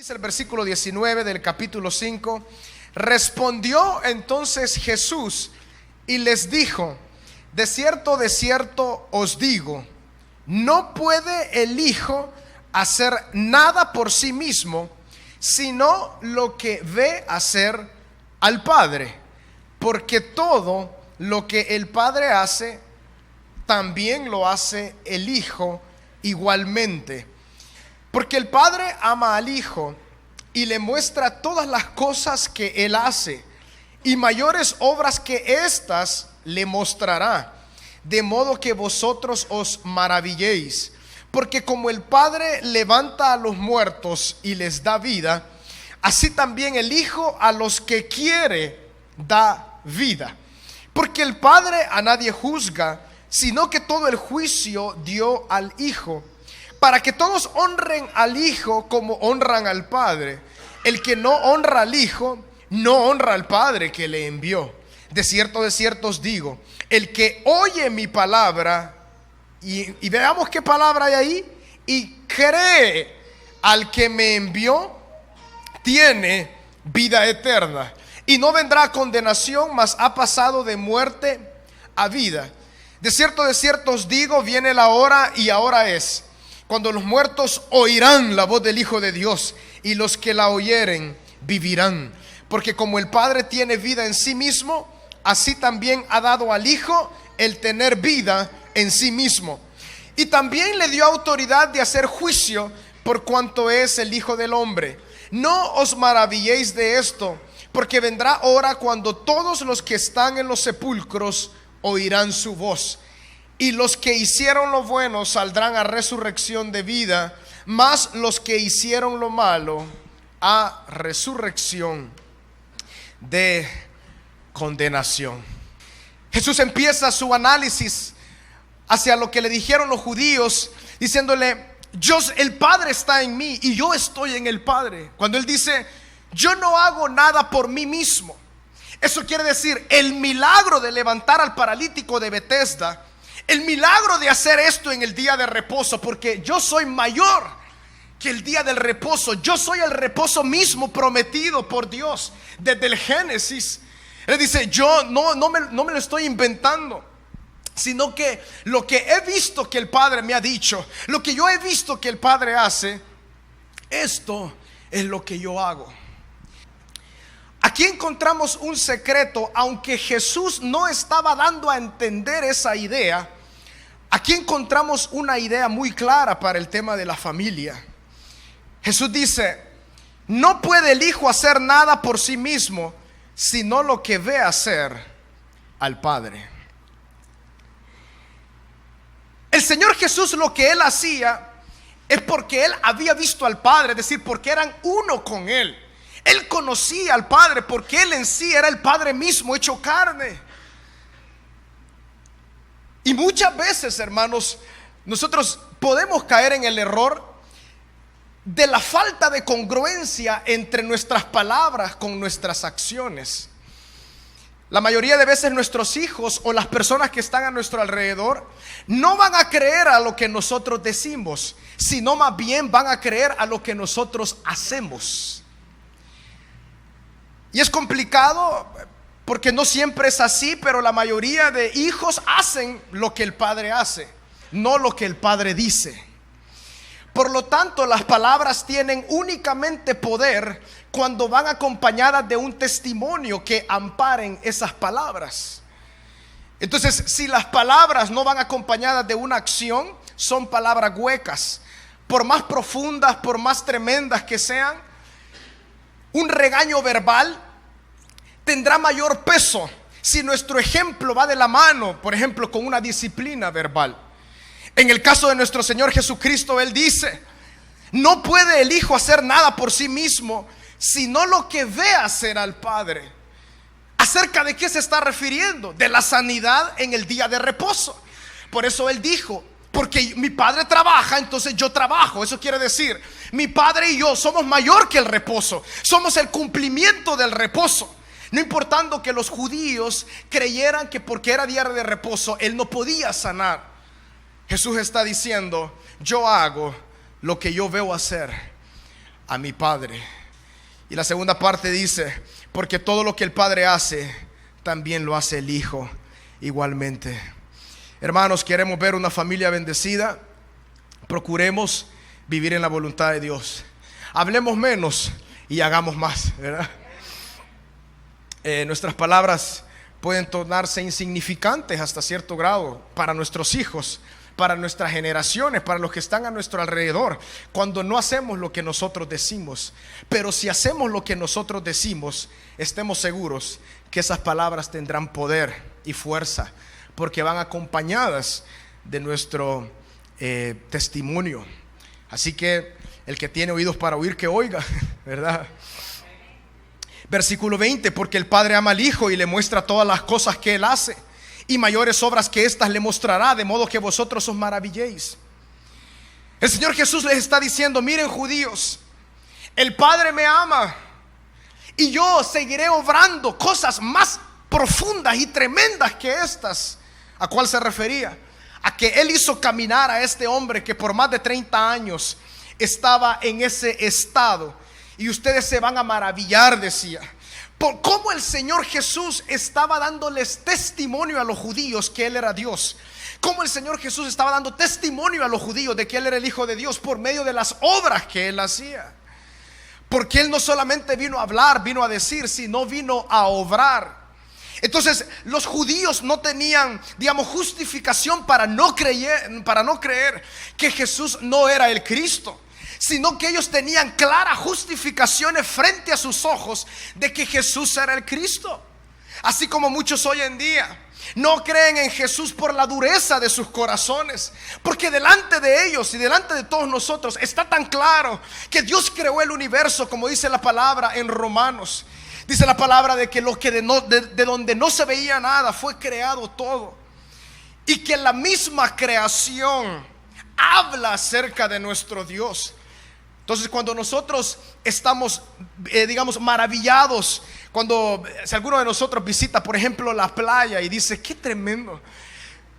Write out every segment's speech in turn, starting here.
Dice el versículo 19 del capítulo 5: respondió entonces Jesús y les dijo: de cierto os digo, no puede el Hijo hacer nada por sí mismo, sino lo que ve hacer al Padre, porque todo lo que el Padre hace, también lo hace el Hijo igualmente. Porque el Padre ama al Hijo y le muestra todas las cosas que Él hace, y mayores obras que estas le mostrará, de modo que vosotros os maravilléis. Porque como el Padre levanta a los muertos y les da vida, así también el Hijo a los que quiere da vida. Porque el Padre a nadie juzga, sino que todo el juicio dio al Hijo, para que todos honren al Hijo como honran al Padre. El que no honra al Hijo, no honra al Padre que le envió. De cierto os digo, el que oye mi palabra, y veamos qué palabra hay ahí, y cree al que me envió, tiene vida eterna, y no vendrá a condenación, mas ha pasado de muerte a vida. De cierto os digo, viene la hora, y ahora es, cuando los muertos oirán la voz del Hijo de Dios, y los que la oyeren vivirán. Porque como el Padre tiene vida en sí mismo, así también ha dado al Hijo el tener vida en sí mismo. Y también le dio autoridad de hacer juicio, por cuanto es el Hijo del Hombre. No os maravilléis de esto, porque vendrá hora cuando todos los que están en los sepulcros oirán su voz, y los que hicieron lo bueno saldrán a resurrección de vida, mas los que hicieron lo malo a resurrección de condenación. Jesús empieza su análisis hacia lo que le dijeron los judíos, diciéndole: el Padre está en mí y yo estoy en el Padre. Cuando Él dice: yo no hago nada por mí mismo, eso quiere decir el milagro de levantar al paralítico de Betesda, el milagro de hacer esto en el día de reposo, porque yo soy mayor que el día del reposo. Yo soy el reposo mismo prometido por Dios desde el Génesis. Él dice: yo no me lo estoy inventando, sino que lo que he visto que el Padre me ha dicho, lo que yo he visto que el Padre hace, esto es lo que yo hago. Aquí encontramos un secreto. Aunque Jesús no estaba dando a entender esa idea, aquí encontramos una idea muy clara para el tema de la familia. Jesús dice: no puede el Hijo hacer nada por sí mismo, sino lo que ve hacer al Padre. El Señor Jesús, lo que Él hacía es porque Él había visto al Padre, es decir, porque eran uno con Él. Él conocía al Padre, porque Él en sí era el Padre mismo hecho carne. Y muchas veces, hermanos, nosotros podemos caer en el error de la falta de congruencia entre nuestras palabras con nuestras acciones. La mayoría de veces nuestros hijos o las personas que están a nuestro alrededor no van a creer a lo que nosotros decimos, sino más bien van a creer a lo que nosotros hacemos. Y es complicado porque no siempre es así, pero la mayoría de hijos hacen lo que el padre hace, no lo que el padre dice. Por lo tanto, las palabras tienen únicamente poder cuando van acompañadas de un testimonio que amparen esas palabras. Entonces, si las palabras no van acompañadas de una acción, son palabras huecas. Por más profundas, por más tremendas que sean, un regaño verbal tendrá mayor peso si nuestro ejemplo va de la mano, por ejemplo, con una disciplina verbal. En el caso de nuestro Señor Jesucristo, Él dice: no puede el Hijo hacer nada por sí mismo, sino lo que ve hacer al Padre. ¿Acerca de qué se está refiriendo? De la sanidad en el día de reposo. Por eso Él dijo: porque mi Padre trabaja, entonces yo trabajo. Eso quiere decir, mi Padre y yo somos mayor que el reposo, somos el cumplimiento del reposo. No importando que los judíos creyeran que porque era día de reposo Él no podía sanar, Jesús está diciendo: yo hago lo que yo veo hacer a mi Padre. Y la segunda parte dice, porque todo lo que el Padre hace, también lo hace el Hijo igualmente. Hermanos, queremos ver una familia bendecida. Procuremos vivir en la voluntad de Dios. Hablemos menos y hagamos más, ¿verdad? Nuestras palabras pueden tornarse insignificantes hasta cierto grado para nuestros hijos, para nuestras generaciones, para los que están a nuestro alrededor, cuando no hacemos lo que nosotros decimos. Pero si hacemos lo que nosotros decimos, estemos seguros que esas palabras tendrán poder y fuerza, porque van acompañadas de nuestro testimonio. Así que el que tiene oídos para oír, que oiga, ¿verdad? Versículo 20, porque el Padre ama al Hijo y le muestra todas las cosas que Él hace, y mayores obras que estas le mostrará, de modo que vosotros os maravilléis. El Señor Jesús les está diciendo: miren, judíos, el Padre me ama y yo seguiré obrando cosas más profundas y tremendas que estas. ¿A cuál se refería? A que Él hizo caminar a este hombre que por más de 30 años estaba en ese estado. Y ustedes se van a maravillar, decía, por cómo el Señor Jesús estaba dándoles testimonio a los judíos que Él era Dios. Cómo el Señor Jesús estaba dando testimonio a los judíos de que Él era el Hijo de Dios por medio de las obras que Él hacía. Porque Él no solamente vino a hablar, vino a decir, sino vino a obrar. Entonces los judíos no tenían, digamos, justificación para no creer que Jesús no era el Cristo, sino que ellos tenían claras justificaciones frente a sus ojos de que Jesús era el Cristo. Así como muchos hoy en día no creen en Jesús por la dureza de sus corazones, porque delante de ellos y delante de todos nosotros está tan claro que Dios creó el universo, como dice la palabra en Romanos. Dice la palabra de que de donde no se veía nada fue creado todo, y que la misma creación habla acerca de nuestro Dios. Entonces, cuando nosotros estamos, digamos, maravillados, si alguno de nosotros visita, por ejemplo, la playa y dice: qué tremendo.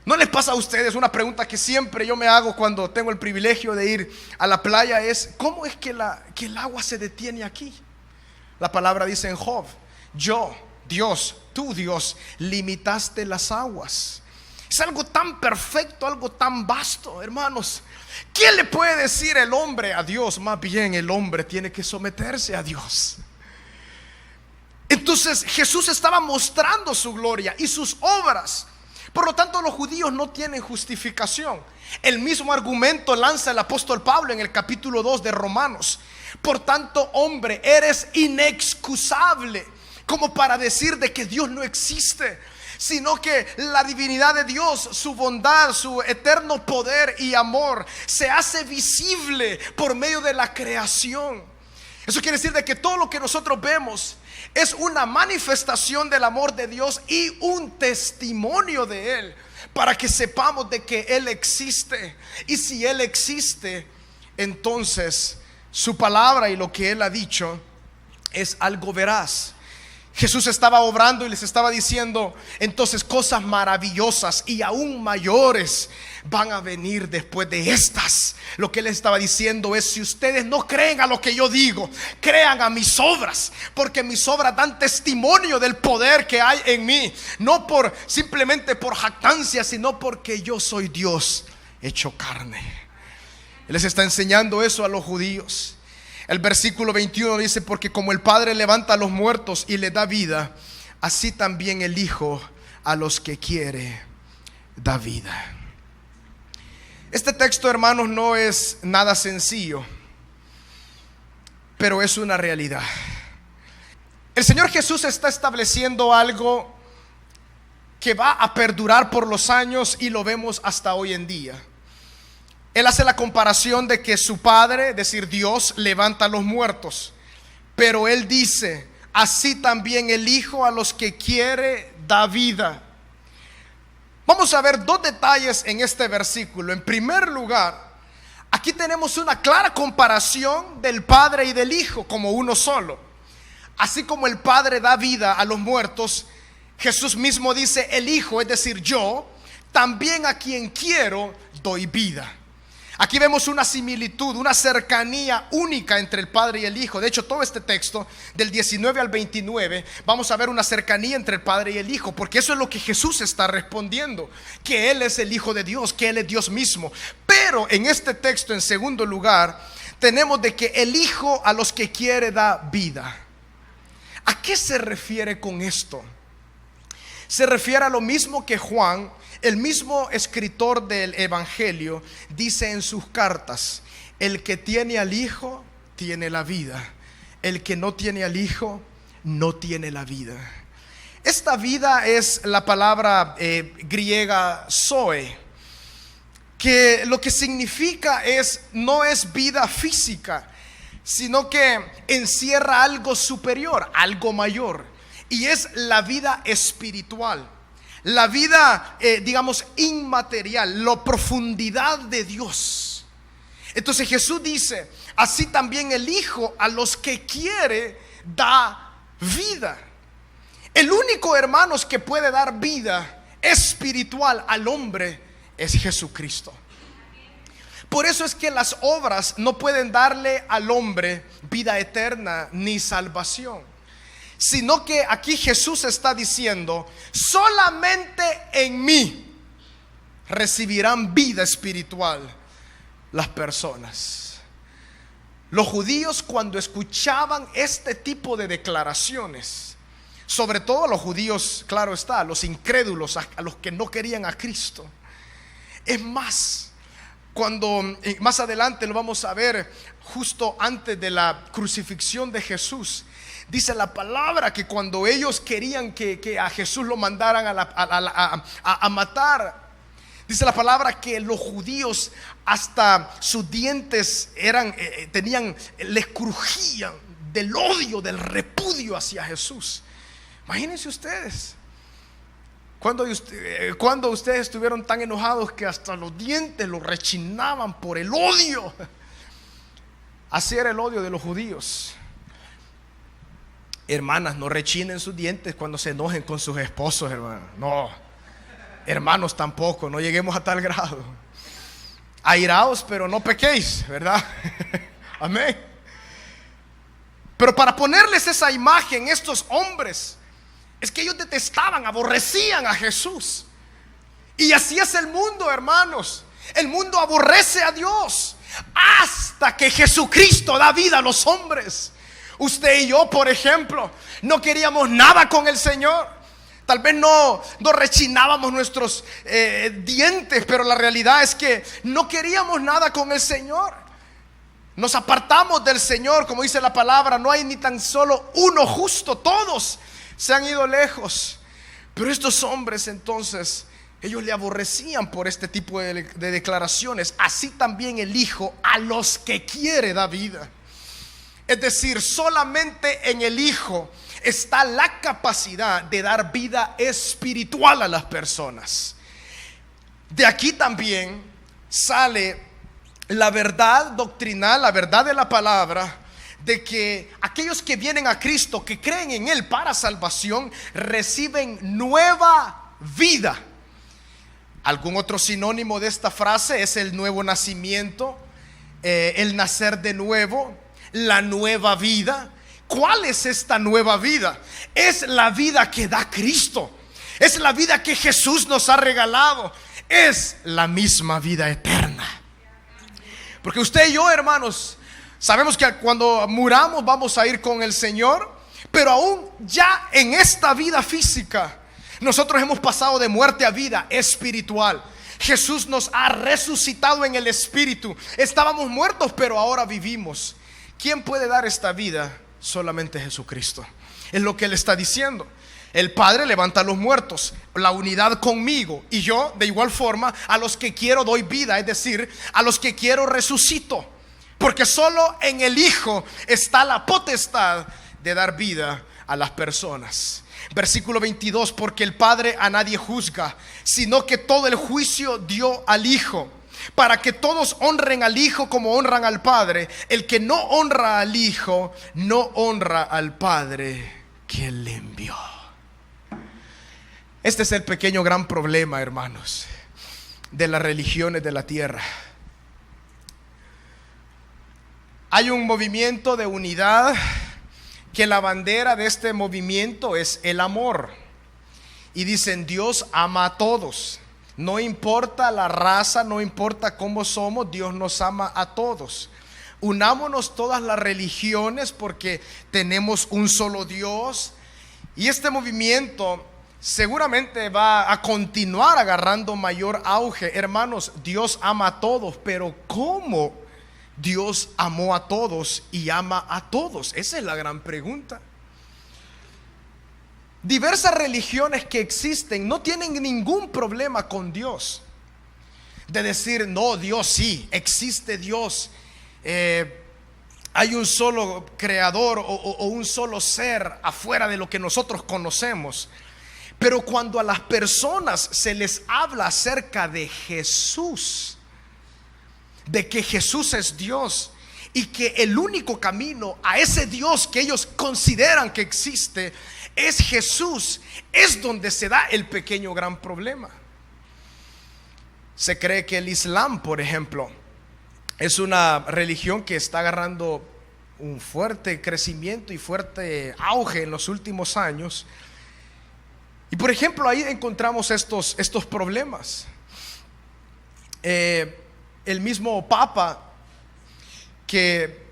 ¿No les pasa a ustedes? Una pregunta que siempre yo me hago cuando tengo el privilegio de ir a la playa es: ¿cómo es que el agua se detiene aquí? La palabra dice en Job: yo, Dios, tú Dios, limitaste las aguas. Es algo tan perfecto, algo tan vasto, hermanos. ¿Quién le puede decir el hombre a Dios? Más bien el hombre tiene que someterse a Dios. Entonces Jesús estaba mostrando su gloria y sus obras. Por lo tanto, los judíos no tienen justificación. El mismo argumento lanza el apóstol Pablo en el capítulo 2 de Romanos. Por tanto, hombre, eres inexcusable como para decir de que Dios no existe, sino que la divinidad de Dios, su bondad, su eterno poder y amor se hace visible por medio de la creación. Eso quiere decir de que todo lo que nosotros vemos es una manifestación del amor de Dios y un testimonio de Él, para que sepamos de que Él existe. Y si Él existe, entonces su palabra y lo que Él ha dicho es algo veraz. Jesús estaba obrando y les estaba diciendo: entonces cosas maravillosas y aún mayores van a venir después de estas. Lo que Él estaba diciendo es: si ustedes no creen a lo que yo digo, crean a mis obras, porque mis obras dan testimonio del poder que hay en mí, no simplemente por jactancia, sino porque yo soy Dios hecho carne. Él les está enseñando eso a los judíos. El versículo 21 dice: porque como el Padre levanta a los muertos y le da vida, así también el Hijo a los que quiere da vida. Este texto, hermanos, no es nada sencillo, pero es una realidad. El Señor Jesús está estableciendo algo que va a perdurar por los años, y lo vemos hasta hoy en día. Él hace la comparación de que su Padre, es decir, Dios, levanta a los muertos, pero Él dice: así también el Hijo a los que quiere da vida. Vamos a ver dos detalles en este versículo. En primer lugar, aquí tenemos una clara comparación del Padre y del Hijo como uno solo. Así como el Padre da vida a los muertos, Jesús mismo dice: el Hijo, es decir, yo, también a quien quiero doy vida. Aquí vemos una similitud, una cercanía única entre el Padre y el Hijo. De hecho, todo este texto, del 19 al 29, vamos a ver una cercanía entre el Padre y el Hijo, porque eso es lo que Jesús está respondiendo, que Él es el Hijo de Dios, que Él es Dios mismo. Pero en este texto, en segundo lugar, tenemos de que el Hijo a los que quiere da vida. ¿A qué se refiere con esto? Se refiere a lo mismo que Juan, el mismo escritor del Evangelio, dice en sus cartas: el que tiene al Hijo tiene la vida, el que no tiene al Hijo no tiene la vida. Esta vida es la palabra griega zoe, que lo que significa no es vida física, sino que encierra algo superior, algo mayor, y es la vida espiritual. La vida, digamos, inmaterial, la profundidad de Dios. Entonces Jesús dice: así también el Hijo a los que quiere da vida. El único, hermanos, que puede dar vida espiritual al hombre es Jesucristo. Por eso es que las obras no pueden darle al hombre vida eterna ni salvación, sino que aquí Jesús está diciendo: solamente en mí recibirán vida espiritual las personas. Los judíos, cuando escuchaban este tipo de declaraciones, sobre todo los judíos, claro está, los incrédulos, a los que no querían a Cristo. Es más, cuando más adelante lo vamos a ver, justo antes de la crucifixión de Jesús, dice la palabra que cuando ellos querían que a Jesús lo mandaran a matar, dice la palabra que los judíos hasta sus dientes les crujían del odio, del repudio hacia Jesús. Imagínense ustedes, cuando ustedes estuvieron tan enojados que hasta los dientes los rechinaban por el odio. Así era el odio de los judíos. Hermanas, no rechinen sus dientes cuando se enojen con sus esposos, hermanos. No, hermanos tampoco, no lleguemos a tal grado. Airaos, pero no pequéis, ¿verdad? Amén. Pero para ponerles esa imagen, estos hombres, es que ellos detestaban, aborrecían a Jesús. Y así es el mundo, hermanos. El mundo aborrece a Dios hasta que Jesucristo da vida a los hombres. Usted y yo, por ejemplo, no queríamos nada con el Señor. Tal vez no rechinábamos nuestros dientes, pero la realidad es que no queríamos nada con el Señor. Nos apartamos del Señor, como dice la palabra: no hay ni tan solo uno justo, todos se han ido lejos. Pero estos hombres, entonces, ellos le aborrecían por este tipo de declaraciones. Así también el Hijo a los que quiere da vida. Es decir, solamente en el Hijo está la capacidad de dar vida espiritual a las personas. De aquí también sale la verdad doctrinal, la verdad de la palabra, de que aquellos que vienen a Cristo, que creen en Él para salvación, reciben nueva vida. Algún otro sinónimo de esta frase es el nuevo nacimiento, el nacer de nuevo, la nueva vida. ¿Cuál es esta nueva vida? Es la vida que da Cristo. Es la vida que Jesús nos ha regalado. Es la misma vida eterna. Porque usted y yo, hermanos, sabemos que cuando muramos vamos a ir con el Señor, pero aún ya en esta vida física nosotros hemos pasado de muerte a vida espiritual. Jesús nos ha resucitado en el espíritu. Estábamos muertos, pero ahora vivimos. ¿Quién puede dar esta vida? Solamente Jesucristo. Es lo que Él está diciendo. El Padre levanta a los muertos, la unidad conmigo, y yo de igual forma a los que quiero doy vida, es decir, a los que quiero resucito. Porque solo en el Hijo está la potestad de dar vida a las personas. Versículo 22: porque el Padre a nadie juzga, sino que todo el juicio dio al Hijo, para que todos honren al Hijo como honran al Padre. El que no honra al Hijo no honra al Padre que le envió. Este es el pequeño gran problema, hermanos, de las religiones de la tierra. Hay un movimiento de unidad que la bandera de este movimiento es el amor. Y dicen: Dios ama a todos. No importa la raza, no importa cómo somos, Dios nos ama a todos. Unámonos todas las religiones porque tenemos un solo Dios. Y este movimiento seguramente va a continuar agarrando mayor auge. Hermanos, Dios ama a todos, pero ¿cómo Dios amó a todos y ama a todos? Esa es la gran pregunta. Diversas religiones que existen no tienen ningún problema con Dios, de decir: no, Dios sí, existe Dios, hay un solo creador o un solo ser afuera de lo que nosotros conocemos. Pero cuando a las personas se les habla acerca de Jesús, de que Jesús es Dios y que el único camino a ese Dios que ellos consideran que existe es Jesús, es donde se da el pequeño gran problema. Se cree que el Islam, por ejemplo, es una religión que está agarrando un fuerte crecimiento y fuerte auge en los últimos años. Y por ejemplo, ahí encontramos estos problemas. El mismo Papa, que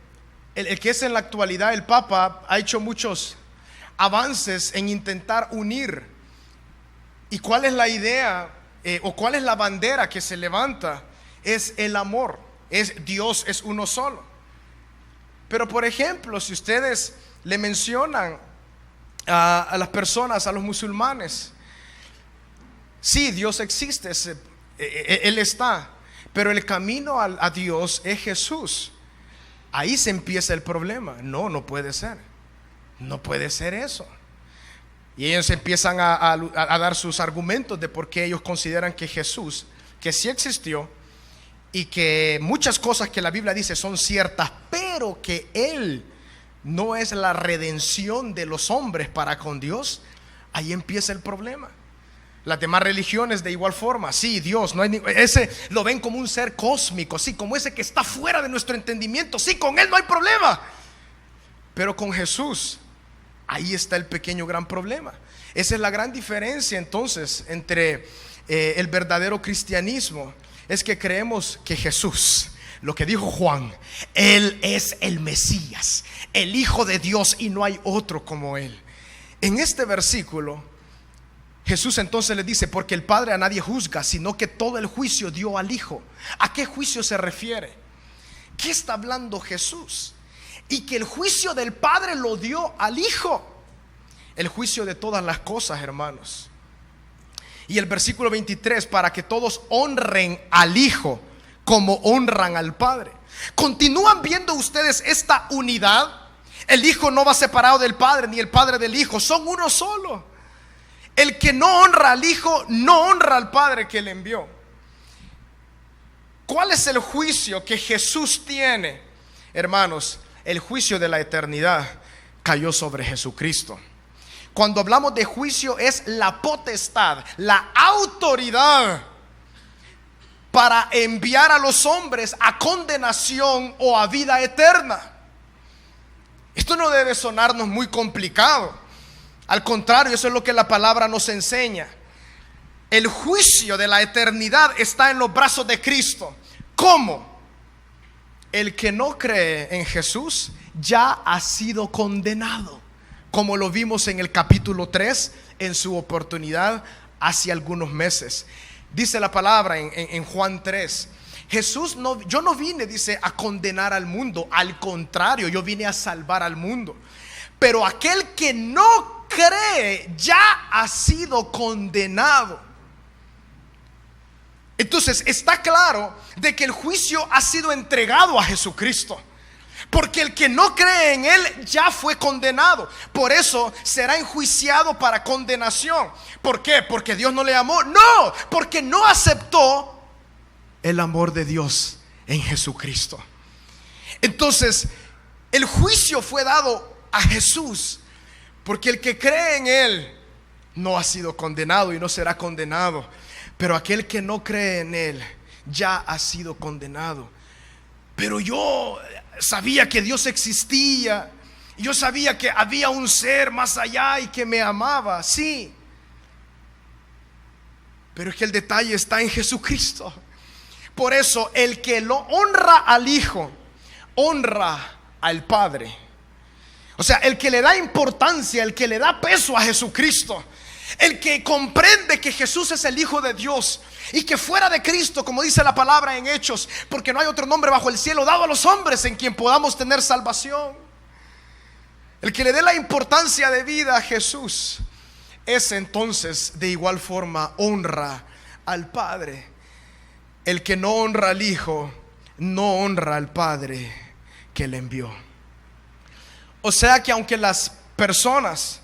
el que es en la actualidad el Papa, ha hecho muchos avances en intentar unir. ¿Y cuál es la idea o cuál es la bandera que se levanta? Es el amor, es Dios, es uno solo. Pero por ejemplo, si ustedes le mencionan a las personas, a los musulmanes, sí, Dios existe, Él está, pero el camino a Dios es Jesús. Ahí se empieza el problema. No puede ser. No puede ser eso. Y ellos empiezan a dar sus argumentos de por qué ellos consideran que Jesús, que sí existió y que muchas cosas que la Biblia dice son ciertas, pero que Él no es la redención de los hombres para con Dios. Ahí empieza el problema. Las demás religiones de igual forma: sí, Dios, no hay ese lo ven como un ser cósmico, sí, como ese que está fuera de nuestro entendimiento, sí, con Él no hay problema. Pero con Jesús, ahí está el pequeño gran problema. Esa es la gran diferencia entonces entre el verdadero cristianismo. Es que creemos que Jesús, lo que dijo Juan, Él es el Mesías, el Hijo de Dios, y no hay otro como Él. En este versículo Jesús entonces le dice: porque el Padre a nadie juzga, sino que todo el juicio dio al Hijo. ¿A qué juicio se refiere? ¿Qué está hablando Jesús? Y que el juicio del Padre lo dio al Hijo. El juicio de todas las cosas, hermanos. Y el versículo 23: para que todos honren al Hijo como honran al Padre. ¿Continúan viendo ustedes esta unidad? El Hijo no va separado del Padre, ni el Padre del Hijo, son uno solo. El que no honra al Hijo no honra al Padre que le envió. ¿Cuál es el juicio que Jesús tiene? Hermanos, el juicio de la eternidad cayó sobre Jesucristo. Cuando hablamos de juicio, es la potestad, la autoridad para enviar a los hombres a condenación o a vida eterna. Esto no debe sonarnos muy complicado. Al contrario, eso es lo que la palabra nos enseña. El juicio de la eternidad está en los brazos de Cristo. ¿Cómo? El que no cree en Jesús ya ha sido condenado, como lo vimos en el capítulo 3 en su oportunidad hace algunos meses. Dice la palabra en Juan 3: Jesús yo no vine, dice, a condenar al mundo, al contrario, yo vine a salvar al mundo. Pero aquel que no cree ya ha sido condenado. Entonces está claro de que el juicio ha sido entregado a Jesucristo, porque el que no cree en Él ya fue condenado. Por eso será enjuiciado para condenación. ¿Por qué? ¿Porque Dios no le amó? No, porque no aceptó el amor de Dios en Jesucristo. Entonces el juicio fue dado a Jesús, porque el que cree en Él no ha sido condenado y no será condenado. Pero aquel que no cree en Él ya ha sido condenado. pero yo sabía que Dios existía. Yo sabía que había un ser más allá y que me amaba, sí. Pero es que el detalle está en Jesucristo. Por eso el que lo honra al Hijo, honra al Padre. O sea, el que le da importancia, el que le da peso a Jesucristo, el que comprende que Jesús es el Hijo de Dios y que fuera de Cristo, como dice la palabra en Hechos, porque no hay otro nombre bajo el cielo dado a los hombres en quien podamos tener salvación. El que le dé la importancia de vida a Jesús, ese entonces de igual forma honra al Padre. El que no honra al Hijo, no honra al Padre que le envió. O sea que aunque las personas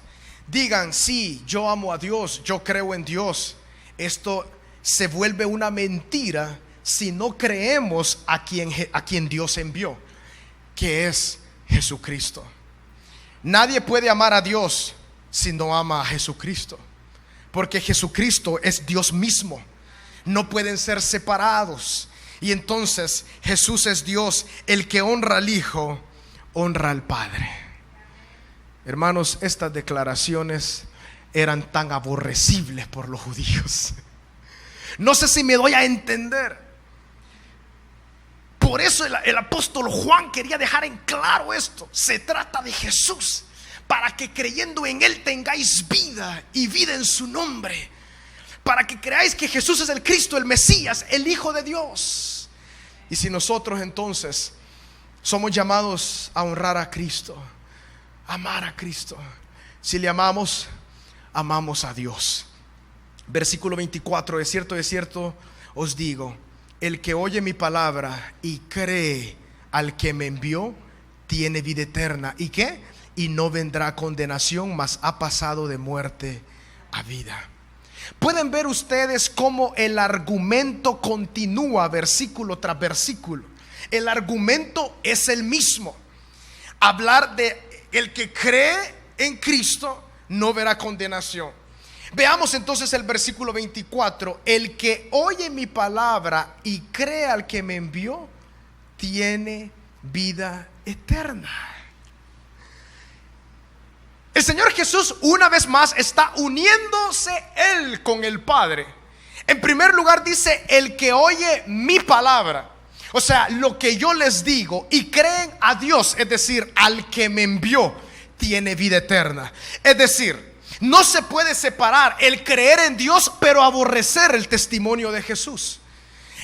digan, sí, yo amo a Dios, yo creo en Dios, esto se vuelve una mentira si no creemos a quien Dios envió, que es Jesucristo. Nadie puede amar a Dios si no ama a Jesucristo, porque Jesucristo es Dios mismo. No pueden ser separados. Y entonces Jesús es Dios. El que honra al Hijo, honra al Padre. Hermanos, estas declaraciones eran tan aborrecibles por los judíos. No sé si me doy a entender. Por eso el apóstol Juan quería dejar en claro esto. Se trata de Jesús, para que creyendo en Él tengáis vida y vida en su nombre, para que creáis que Jesús es el Cristo, el Mesías, el Hijo de Dios. Y si nosotros entonces somos llamados a honrar a Cristo, amar a Cristo, si le amamos, amamos a Dios. Versículo 24: de cierto os digo, el que oye mi palabra y cree al que me envió, tiene vida eterna. ¿Y qué? Y no vendrá a condenación, mas ha pasado de muerte a vida. Pueden ver ustedes cómo el argumento continúa versículo tras versículo. El argumento es el mismo. Hablar de el que cree en Cristo no verá condenación. Veamos entonces el versículo 24. El que oye mi palabra y cree al que me envió, tiene vida eterna. El Señor Jesús una vez más está uniéndose Él con el Padre. En primer lugar dice, el que oye mi palabra, o sea, lo que yo les digo, y creen a Dios, es decir, al que me envió, tiene vida eterna. Es decir, no se puede separar el creer en Dios pero aborrecer el testimonio de Jesús.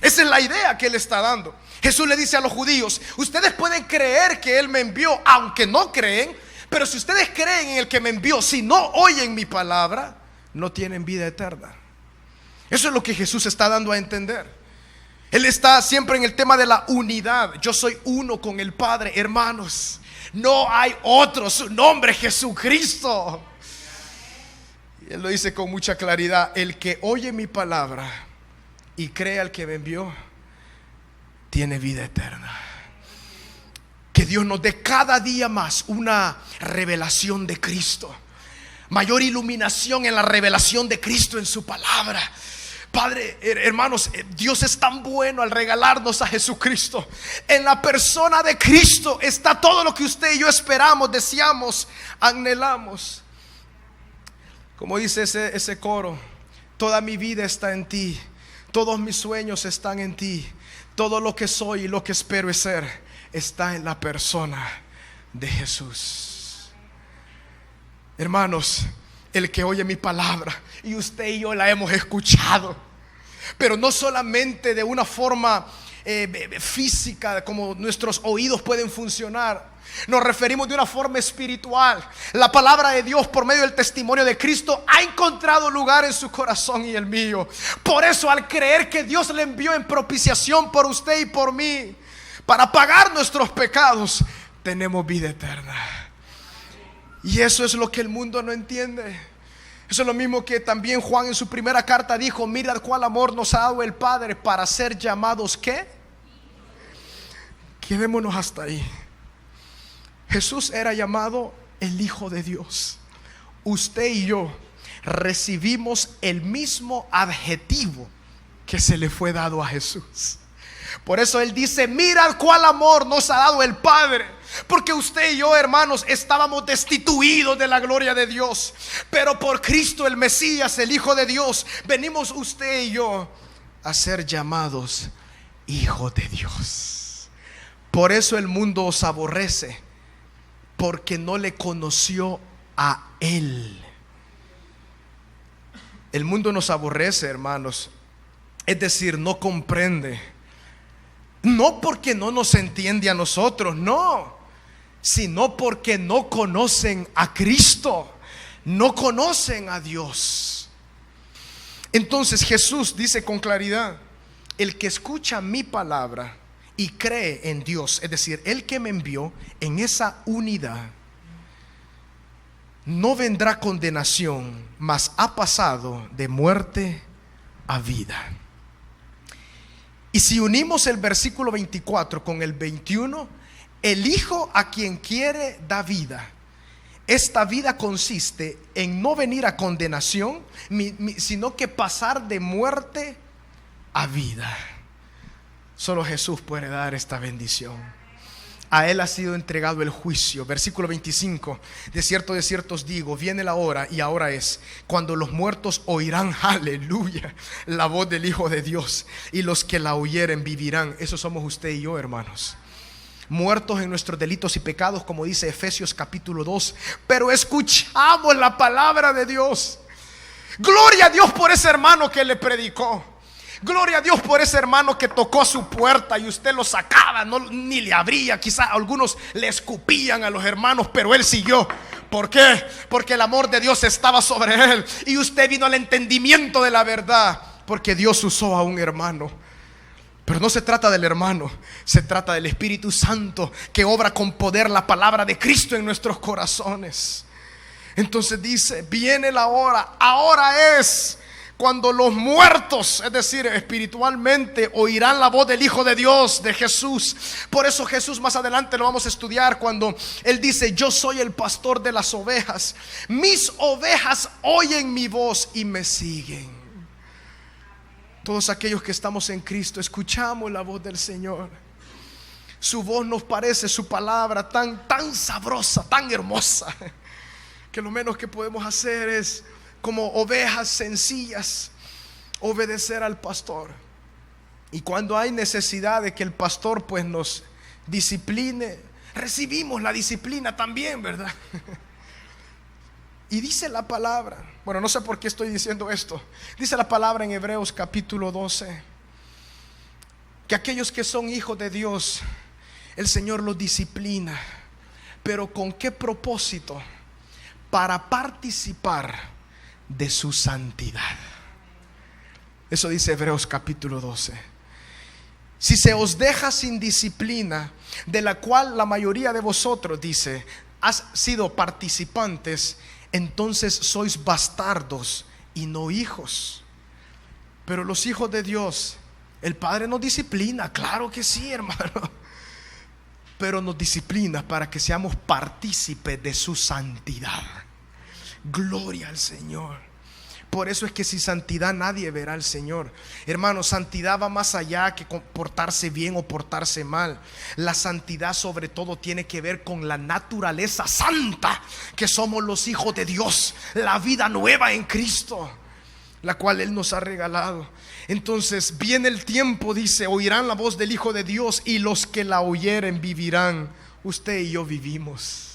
Esa es la idea que Él está dando. Jesús le dice a los judíos, ustedes pueden creer que Él me envió aunque no creen, pero si ustedes creen en el que me envió, si no oyen mi palabra, no tienen vida eterna. Eso es lo que Jesús está dando a entender. Él está siempre en el tema de la unidad. Yo soy uno con el Padre, hermanos. No hay otro, su nombre es Jesucristo. Y Él lo dice con mucha claridad, el que oye mi palabra y cree al que me envió, tiene vida eterna. Que Dios nos dé cada día más una revelación de Cristo, mayor iluminación en la revelación de Cristo en su palabra. Padre, hermanos, Dios es tan bueno al regalarnos a Jesucristo. En la persona de Cristo está todo lo que usted y yo esperamos, deseamos, anhelamos. Como dice ese coro, toda mi vida está en ti, todos mis sueños están en ti, todo lo que soy y lo que espero es ser está en la persona de Jesús. Hermanos, el que oye mi palabra, y usted y yo la hemos escuchado, pero no solamente de una forma física, como nuestros oídos pueden funcionar. Nos referimos de una forma espiritual. La palabra de Dios por medio del testimonio de Cristo ha encontrado lugar en su corazón y el mío. Por eso, al creer que Dios le envió en propiciación por usted y por mí, para pagar nuestros pecados, tenemos vida eterna. Y eso es lo que el mundo no entiende. Eso es lo mismo que también Juan en su primera carta dijo: mirad cuál amor nos ha dado el Padre para ser llamados ¿qué? Quedémonos hasta ahí. Jesús era llamado el Hijo de Dios. Usted y yo recibimos el mismo adjetivo que se le fue dado a Jesús. Por eso Él dice: mirad cuál amor nos ha dado el Padre. Porque usted y yo, hermanos, estábamos destituidos de la gloria de Dios, pero por Cristo el Mesías, el Hijo de Dios, venimos usted y yo a ser llamados hijos de Dios. Por eso el mundo os aborrece, porque no le conoció a Él. El mundo nos aborrece, hermanos, es decir, no comprende. No porque no nos entiende a nosotros, no, sino porque no conocen a Cristo, no conocen a Dios. Entonces Jesús dice con claridad: el que escucha mi palabra y cree en Dios, es decir, el que me envió, en esa unidad, no vendrá condenación, mas ha pasado de muerte a vida. Y si unimos el versículo 24 con el 21, el Hijo a quien quiere da vida. Esta vida consiste en no venir a condenación, sino que pasar de muerte a vida. Solo Jesús puede dar esta bendición. A Él ha sido entregado el juicio. Versículo 25: de cierto os digo, viene la hora, y ahora es, cuando los muertos oirán, aleluya, la voz del Hijo de Dios, y los que la oyeren vivirán. Eso somos usted y yo, hermanos, muertos en nuestros delitos y pecados, como dice Efesios capítulo 2, pero escuchamos la palabra de Dios. Gloria a Dios por ese hermano que le predicó. Gloria a Dios por ese hermano que tocó a su puerta y usted lo sacaba, ni le abría. Quizá algunos le escupían a los hermanos, pero él siguió. ¿Por qué? Porque el amor de Dios estaba sobre él, y usted vino al entendimiento de la verdad, porque Dios usó a un hermano. Pero no se trata del hermano, se trata del Espíritu Santo, que obra con poder la palabra de Cristo en nuestros corazones. Entonces dice: viene la hora, ahora es, cuando los muertos, es decir, espiritualmente, oirán la voz del Hijo de Dios, de Jesús. Por eso Jesús, más adelante lo vamos a estudiar, cuando Él dice: yo soy el pastor de las ovejas, mis ovejas oyen mi voz y me siguen. Todos aquellos que estamos en Cristo escuchamos la voz del Señor. Su voz nos parece, su palabra, tan sabrosa, tan hermosa, que lo menos que podemos hacer es, como ovejas sencillas, obedecer al pastor. Y cuando hay necesidad de que el pastor pues nos discipline, recibimos la disciplina también, ¿verdad? Y dice la palabra, bueno, no sé por qué estoy diciendo esto, dice la palabra en Hebreos capítulo 12, que aquellos que son hijos de Dios, el Señor los disciplina. ¿Pero con qué propósito? Para participar de su santidad. Eso dice Hebreos capítulo 12. Si se os deja sin disciplina, de la cual la mayoría de vosotros, dice, has sido participantes, entonces sois bastardos y no hijos. Pero los hijos de Dios, el Padre nos disciplina, claro que sí, hermano, pero nos disciplina para que seamos partícipes de su santidad. Gloria al Señor. Por eso es que sin santidad nadie verá al Señor. Hermanos, santidad va más allá que con portarse bien o portarse mal. La santidad sobre todo tiene que ver con la naturaleza santa que somos los hijos de Dios, la vida nueva en Cristo, la cual Él nos ha regalado. Entonces viene el tiempo, dice, oirán la voz del Hijo de Dios, y los que la oyeren vivirán. Usted y yo vivimos.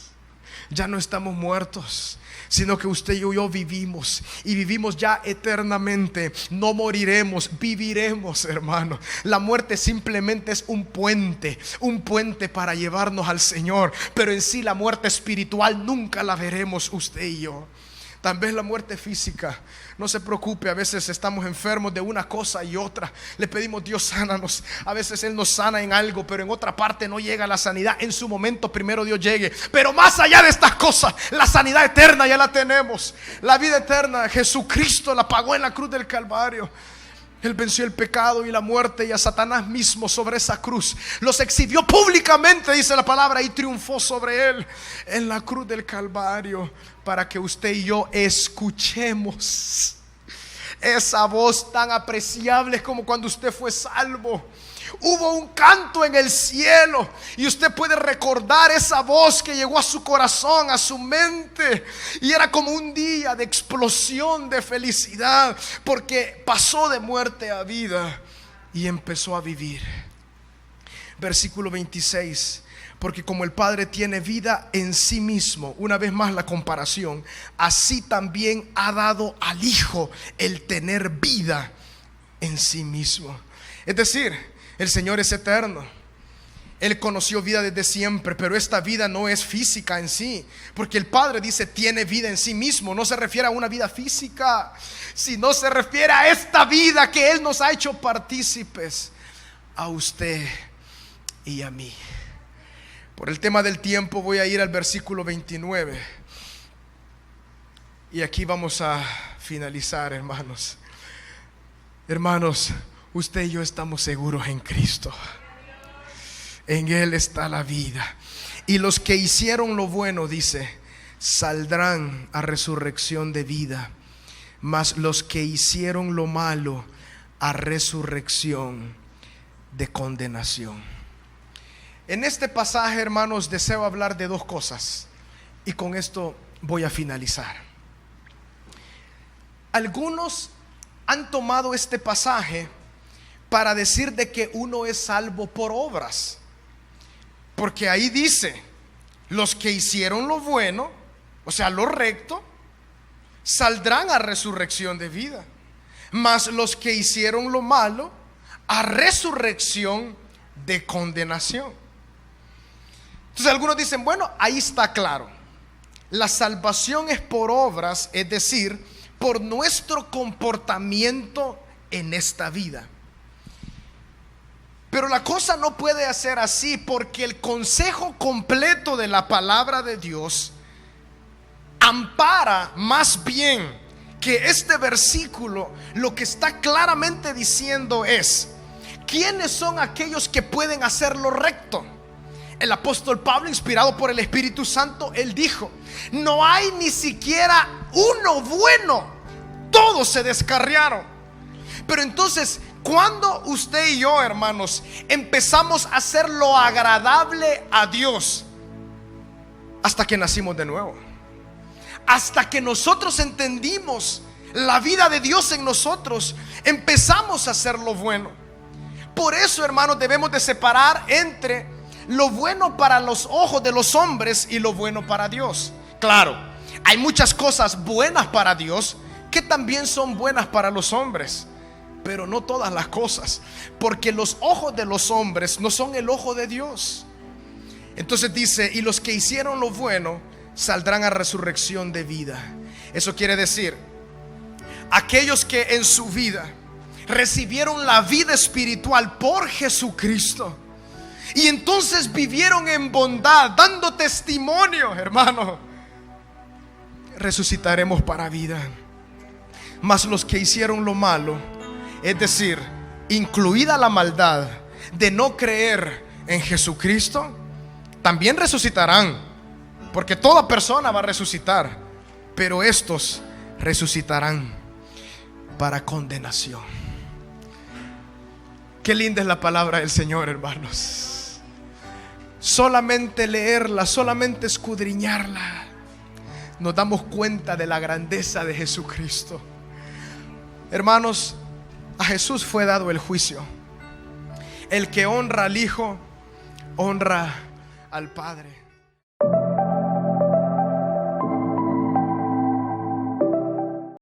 Ya no estamos muertos, sino que usted y yo vivimos, y vivimos ya eternamente. No moriremos, viviremos, hermano. La muerte simplemente es un puente para llevarnos al Señor, pero en sí la muerte espiritual nunca la veremos usted y yo. Tal vez la muerte física, no se preocupe, a veces estamos enfermos de una cosa y otra, le pedimos: Dios, sánanos. A veces Él nos sana en algo, pero en otra parte no llega la sanidad. En su momento primero Dios llegue, pero más allá de estas cosas, la sanidad eterna ya la tenemos. La vida eterna, Jesucristo la pagó en la cruz del Calvario. Él venció el pecado y la muerte, y a Satanás mismo sobre esa cruz los exhibió públicamente, dice la palabra, y triunfó sobre él en la cruz del Calvario, para que usted y yo escuchemos esa voz tan apreciable como cuando usted fue salvo. hubo un canto en el cielo y usted puede recordar esa voz que llegó a su corazón, a su mente, y era como un día de explosión de felicidad porque pasó de muerte a vida y empezó a vivir. Versículo 26: porque como el Padre tiene vida en sí mismo, una vez más la comparación, así también ha dado al Hijo el tener vida en sí mismo. Es decir, el Señor es eterno. Él conoció vida desde siempre, pero esta vida no es física en sí, porque el Padre dice tiene vida en sí mismo. No se refiere a una vida física, sino se refiere a esta vida que Él nos ha hecho partícipes, a usted y a mí. Por el tema del tiempo voy a ir al versículo 29. Y aquí vamos a finalizar, hermanos. Hermanos, usted y yo estamos seguros en Cristo. En Él está la vida. Y los que hicieron lo bueno, dice, saldrán a resurrección de vida. Mas los que hicieron lo malo, a resurrección de condenación. En este pasaje, hermanos, deseo hablar de dos cosas, y con esto voy a finalizar. Algunos han tomado este pasaje para decir de que uno es salvo por obras, porque ahí dice, los que hicieron lo bueno, o sea, lo recto, saldrán a resurrección de vida, mas los que hicieron lo malo, a resurrección de condenación. Entonces algunos dicen, bueno, ahí está claro, la salvación es por obras, es decir, por nuestro comportamiento en esta vida. Pero la cosa no puede ser así, porque el consejo completo de la palabra de Dios ampara más bien que este versículo. Lo que está claramente diciendo es, ¿quiénes son aquellos que pueden hacer lo recto? El apóstol Pablo, inspirado por el Espíritu Santo, él dijo, no hay ni siquiera uno bueno, todos se descarriaron. Pero entonces, cuando usted y yo, hermanos, empezamos a hacer lo agradable a Dios, hasta que nacimos de nuevo, hasta que nosotros entendimos la vida de Dios en nosotros, empezamos a hacer lo bueno. Por eso, hermanos, debemos de separar entre lo bueno para los ojos de los hombres y lo bueno para Dios. Claro, hay muchas cosas buenas para Dios que también son buenas para los hombres, pero no todas las cosas, porque los ojos de los hombres no son el ojo de Dios. Entonces dice, y los que hicieron lo bueno saldrán a resurrección de vida. Eso quiere decir, aquellos que en su vida recibieron la vida espiritual por Jesucristo, y entonces vivieron en bondad, dando testimonio, hermano, resucitaremos para vida. Mas los que hicieron lo malo, es decir, incluida la maldad de no creer en Jesucristo, también resucitarán, porque toda persona va a resucitar, pero estos resucitarán para condenación. Qué linda es la palabra del Señor, hermanos. Solamente leerla, solamente escudriñarla, nos damos cuenta de la grandeza de Jesucristo. Hermanos, a Jesús fue dado el juicio. El que honra al Hijo, honra al Padre.